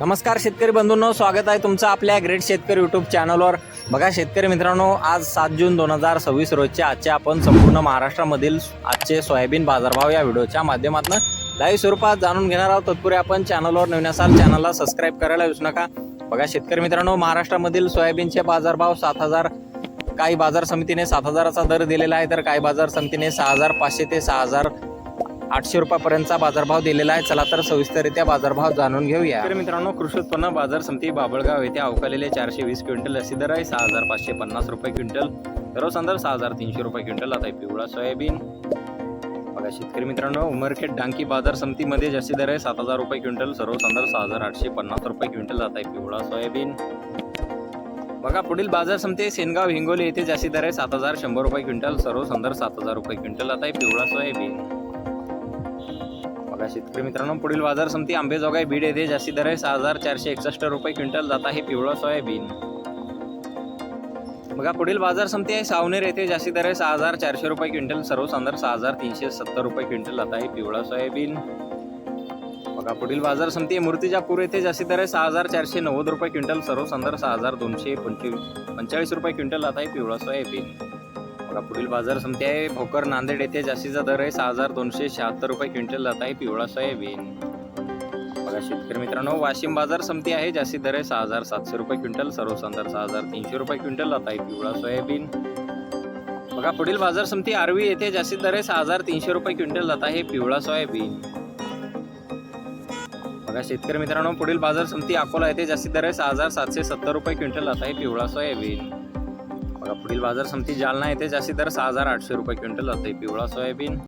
नमस्कार शेतकरी बंधूंनो, स्वागत आहे तुमचं आपल्या ग्रेट शेतकरी यूट्यूब चॅनलवर। बघा शेतकरी मित्रांनो, आज 7 जून 2026 रोजचे आजचे आपण संपूर्ण महाराष्ट्रामधील आजचे सोयाबीन बाजारभाव या व्हिडिओच्या माध्यमातून लाईव्ह स्वरूपात जाणून घेणार आहोत। तत्पूर्वी आपण चॅनलवर नवीन असाल चॅनलला सबस्क्राईब करायला विसरू नका। बघा शेतकरी मित्रांनो, महाराष्ट्रामधील सोयाबीनचे बाजारभाव 7000, काही बाजार समितीने 7000चा दर दिलेला आहे, तर काही बाजार समितीने 6500 ते 6800 रुपयापर्यंतचा बाजारभाव दिलेला आहे। चला तर सविस्तररित्या बाजारभाव जाणून घेऊया। तर मित्रांनो, कृषी उत्पन्न बाजार समिती बाबळगाव येथे अवकालेले 420 क्विंटल अशी दर आहे 6550 रुपये क्विंटल, सर्वसाधारण 6300 रुपये क्विंटल। आता पिवळा सोयाबीन। बघा शेतकरी मित्रांनो, उमरखेड डांकी बाजार समितीमध्ये जास्ती दर आहे 7000 रुपये क्विंटल, सर्वसाधारण 6850 रुपये क्विंटल। आता पिवळा सोयाबीन। बघा पुढील बाजार समिती सेनगाव हिंगोली येथे जास्ती दर आहे 7100 रुपये क्विंटल, सर्वसाधारण 7000 रुपये क्विंटल। आता पिवळा सोयाबीन। बघा शेतकरी मित्रांनो, पुढील बाजार समिती आंबेजोगाई बीड येथे जास्ती दर आहे 6461 रुपये क्विंटल। जात आहे पिवळा सोयाबीन। बघा पुढील बाजार समिती आहे सावनेर येथे जास्ती दर आहे 6400 रुपये क्विंटल, सर्वसाधारण 6370 रुपये क्विंटल। आता आहे पिवळा सोयाबीन। बघा पुढील बाजार समिती मूर्तिजापूर येथे जास्ती दर आहे 6490 रुपये क्विंटल, सर्वसाधारण 6245 रुपये क्विंटल। आता आहे पिवळा सोयाबीन। बघा पुढील बाजार समिती आहे भोकर नांदेड येथे जास्तीचा दर आहे 6276 रुपये क्विंटल। आता आहे पिवळा सोयाबीन। बघा शेतकरी मित्रांनो, वाशिम बाजार समिती आहे जास्ती दर आहे 6700 रुपये क्विंटल, सर्वसाधारण 6300 रुपये क्विंटल। आता आहे पिवळा सोयाबीन। बघा पुढील बाजार समिती आर्वी येथे जास्ती दर आहे 6300 रुपये क्विंटल। आता आहे पिवळा सोयाबीन। बघा शेतकरी मित्रांनो, पुढील बाजार समिती अकोला येथे जास्ती दर आहे 6770 रुपये क्विंटल। आता आहे पिवळा सोयाबीन। बघा पुढील बाजार समिती जालना येथे जास्ती दर 6800 रुपये क्विंटल। आता आहे पिवळा सोयाबीन।